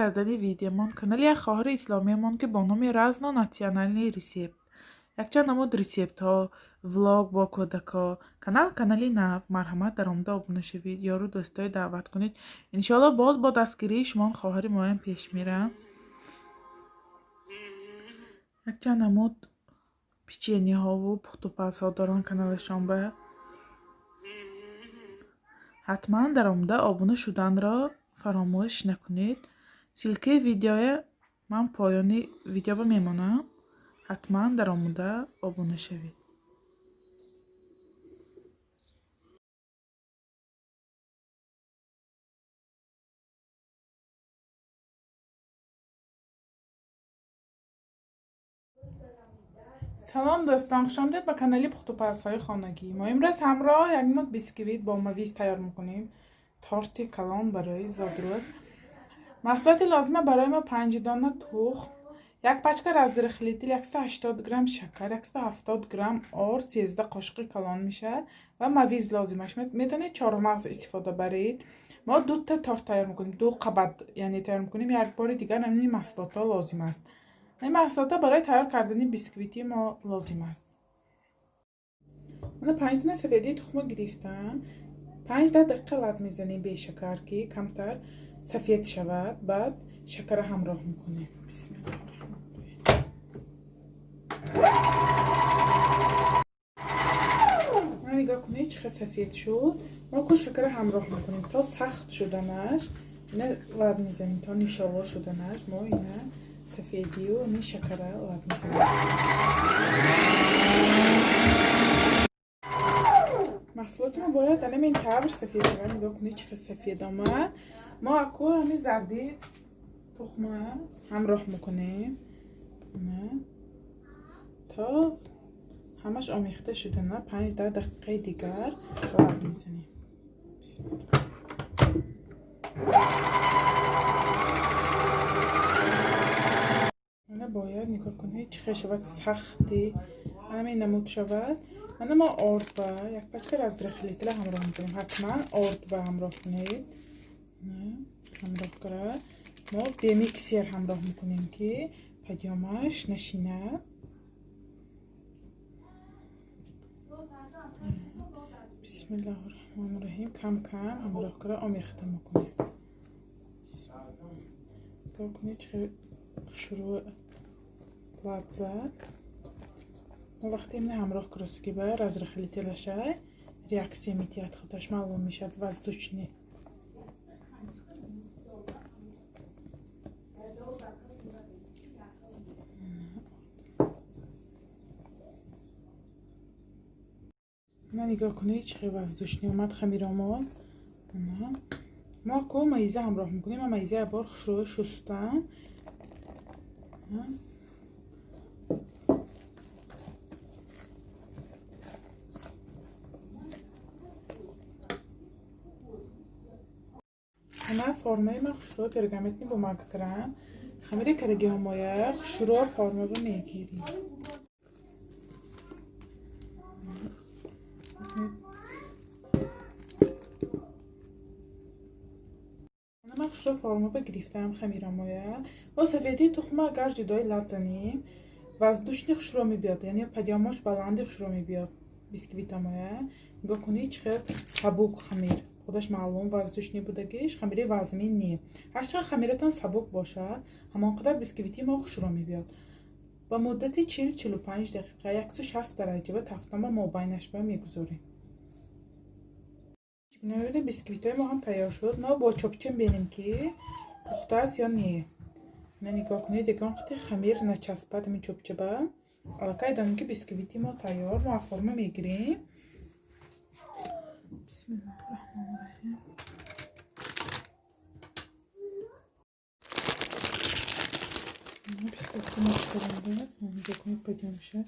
کردن ویدیومان کانال یک خواهر اسلامیمان که با نام رزنا ناسیونالنی ریسیپت یک چند نمود ریسیپت ها ولاگ با کودکا کانالی نو مرحمت در آمده ابونه شوید یارو دوستای دعوت کنید انشالله باز با دستگیری شما خواهر مایم پیش میره. یک چند نمود پیچینی ها و پخت و پز ها دارن کانالشان به حتما در آمده ابونه شدن را فراموش نکنید. سیلکه ویدیو من پایانی ویدیو میمانم. حتما در آمده ابونه شوید. سلام دوستان، خوش آمدید به کانال پخت و پزهای خانگی. ما امروز همراه یک مد بیسکویت با مویز تیار میکنیم. تارت کلان برای زادروز. محصولات لازمه برای ما 5 دانه تخم، یک پچکه رزدر خلیتیل، 180 گرم شکر، 170 گرم آرد، 13 قاشق کلان میشه و مویز لازمش. میتونید 4 مغز استفاده برید. ما 2 تا تارت تیار میکنیم، 2 قبض یعنی تیار میکنیم. یک بار دیگر همین محصولات لازم است. این محصولات برای تیار کردن بیسکویتی ما لازم است. من 5 دانه سفیدی تخم گرفتم. 5 دقیقه لب میزنیم به شکر که کمتر سفید شود. بعد شکر همراه میکنیم. بسم الله الرحمن الرحیم. نگاه کنید چقدر سفید شد. ما کو شکر همراه میکنیم تا سخت شدنش. اینه لب میزنیم تا نشاور شدنش. ما اینه سفیدی و این شکر لب میزنیم. محصولات ما باید در این طور سفید شود. نگاه کنید چقدر سفید آمد. ما اکو همین زردی تخمه همراه میکنیم تا همش آمیخته شده. نه 5 دقیقه دیگر لب میزنیم. بسم الله. من باید نگاه کنید چقدر شود سختی همین نمود شود. من ما آرد با یک پچکه رزدر خلیتیل همراه میکنیم. حتما آرد با همراه کنید. همراه کرد. ما به میکسر همراه میکنیم که پیامش نشینه. بسم الله الرحمن الرحیم. کم کم همراه کرد آمیخته میکنیم. نگاه کنید چقدر شروع لب زد. وقتی من همراه کرد که با رزدر خلیتیلش реакция میتیاد خودش معلوم میشد. воздушный. من نگاه کنید چقدر воздушный اومد خمیر آمد. ما کو مایزه همراه میکنیم. ما مایزه بار شروع شستن. همه فرمه ما شروع پرگامتنی با مگترم. خمیری کرگی همایه شروع فرمه با میگیریم. من شروع فرمه با گرفتم خمیر همایه و سفیدی تخمه اگر جدای لب زنیم воздушный شروع میبیاد. یعنی پدیاماش بلندی شروع میبیاد. بیسکویت همایه نگاه کنید چقدر سبک خمیر. خودش معلوم воздушный بودگیش خمیری وزمی نی. هرچند خمیرتان سبک باشد همانقدر بیسکویتی ما شروع میبیاد. با مدت 40-45 دقیقه 160 درجه و تفتما ما بینش با میگذاریم. نوید بیسکویت های ما هم تیار شد. ما با چوبچم بینیم که پخته است یا نه. نگاه کنید دیگه وقتی خمیر نچسبد می چوبچبه الکای دانیم که بیسکویتی ما تیار. ما فرمه میگیریم. بسم الله الرحمن الرحیم. بیسکویتی ما شکرنده. نگاه کنید بدیو میشه.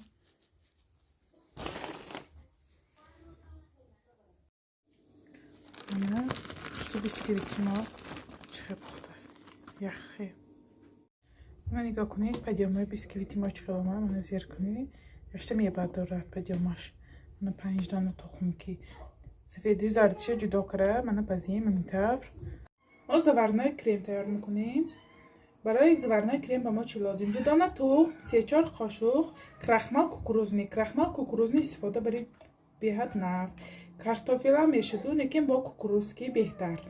پشت بیسکویتی ما چقدر پخته است. یخی. نگاه کنید پیامای بیسکویتی ما چقدر آمد. من زیر کنید یشته میبرد دارد پیامش. من 5 دانه تخم که سفیدی زردچی جدا کرده. من بزیم همینطور. ما زورنای کریم تیار میکنیم. برای زورنای کرم به ما چی لازم؟ 2 دانه تخم، 3-4 قاشق کرخمال کوکروزنی استفاده برید بهت نفت. کارتوفل هم میشد لیکن با کوکروزکی بهتر.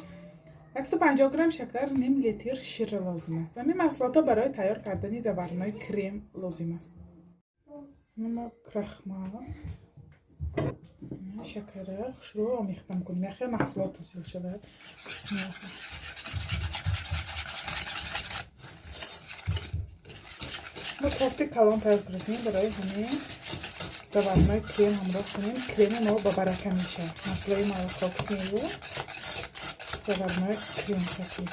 150 گرم شکر، نیم لیتر شیر لازم است. همین محصولات برای تیار کردن زورنای کرم لازم است. ما کرخمال شکر رو آمیختم کنیم. یخی محصولات توصیل شده. بسم الله. ما تورتی کلان تیار کردیم برای همین زورنای کرم همراه کنیم. کرم ما با برکه میشه. مسئله ما رو خاک میگو. زورنای کرم شکل.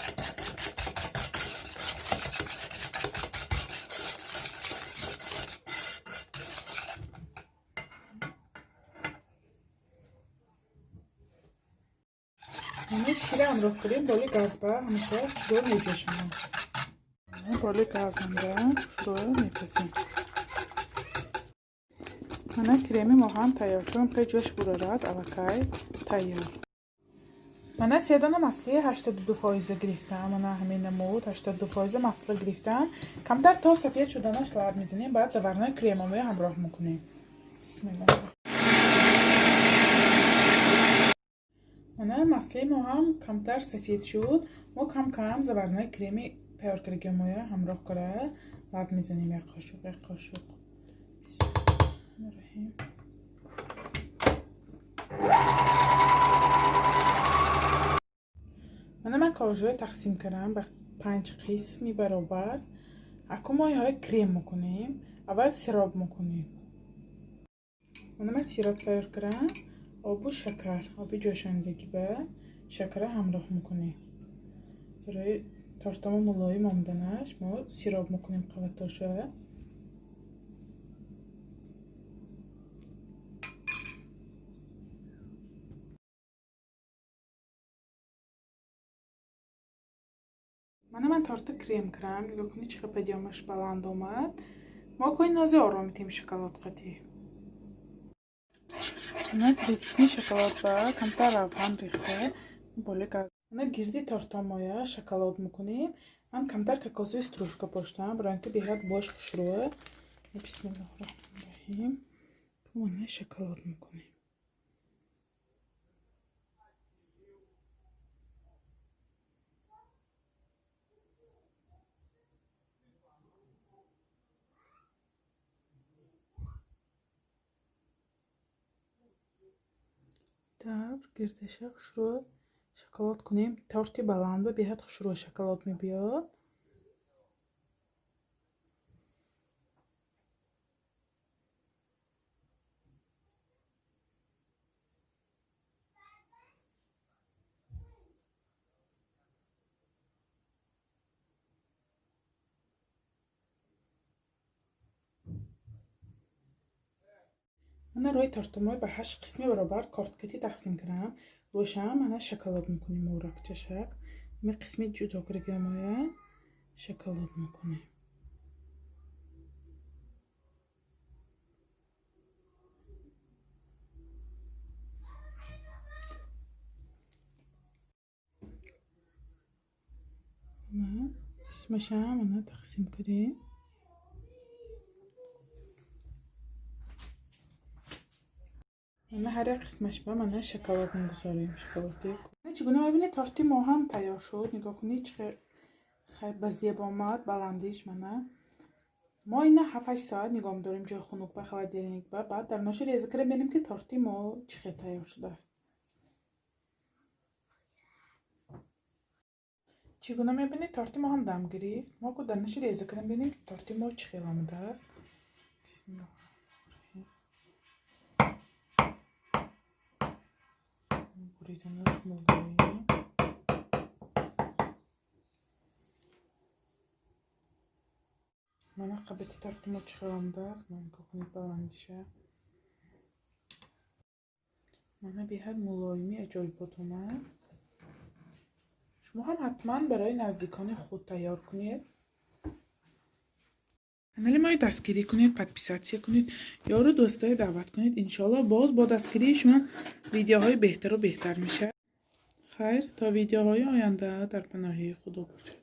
همه شیر همراه کنیم بالی گاز با همیشه رو میجوشیم. بالی گاز هم رو میپسیم. من کرمی ما هم تیار شدم که جوش برارد الکای تیار. من 3 دانه مسله 82% گرفتم. من همین نمود 82% مسله گرفتم. کمتر تا سفید شدنش لب میزنیم. بعد زورنای کریمامو همراه میکنیم. بسم الله. من مسله ما هم کمتر سفید شد. ما کم زورنای کریمی تیار کردیم همراه کرده لب میزنیم. یک قاشق رحیم. من کاجو تقسیم کردم به 5 قسمی برابر. اکنون ما های کرم میکنیم. اول سیراب میکنیم. من سیراب تیار کردم. آب و شکر، آب جوشندگی به شکر همراه میکنیم. برای تارتامو ملایم آمدنش ما سیراب میکنیم قوتاشه. من تارت کرم کردم. نگاه کنید چقدر پدیامش بلند اومد. ما کوی نازی آرامیتیم شکلات قطعی. من کریتیشنی شکلات با کمتر روغن ریخته. بالی گاز. من گردی تارتامویا شکلات میکنیم. من کمتر کاکائوی استروشکا پاشتم برای اینکه بیاد باش خوشروه. بسم الله الرحمن الرحیم. من شکلات میکنیم. در گردش خوشرو شکلات کنیم. تارتی بلند و بیاد خوشرو شکلات میبیاد. من روی تارتمای به 8 قسمی برابر کارتکتی تقسیم کردم. روشم من شکلات میکنیم. مورک چشک می قسمی جدا کردیم شکلات میکنیم. من اسمشم من تقسیم کردیم. من هر قسمش با من شکلات میگذاریم. شکلاتی چگونه میبینید تارتی ما هم تیار شد. نگاه کنید چه خیلی بزیه با آمد بلندیش. ما اینا 7-8 ساعت نگاه داریم جای خنک به خلادیرنگ. بعد در نشر ریزه کردیم ببینیم که تارتی ما چه تیار شده است. چگونه میبینید تارتی ما هم دم گرفت. ما که در نشر ریزه کردیم ببینیم که تارتی ما چه خیلی آمده است. بسم الله. بریدنش ملایم. من قبطی تارتی ما چه خیلی آمده است. من که کنید بلندشه. من بیاد ملایمی اجایبات اومد. شما هم حتما برای نزدیکان خود تیار کنید. کانال ما دستگیری کنید، پادپیساtsiya کنید، یارو دوستای دعوت کنید. انشالله باز با دستگیری شما ویدیوهای بهتر و بهتر میشه. خیر تا ویدیوهای آینده در پناه خدا باشید.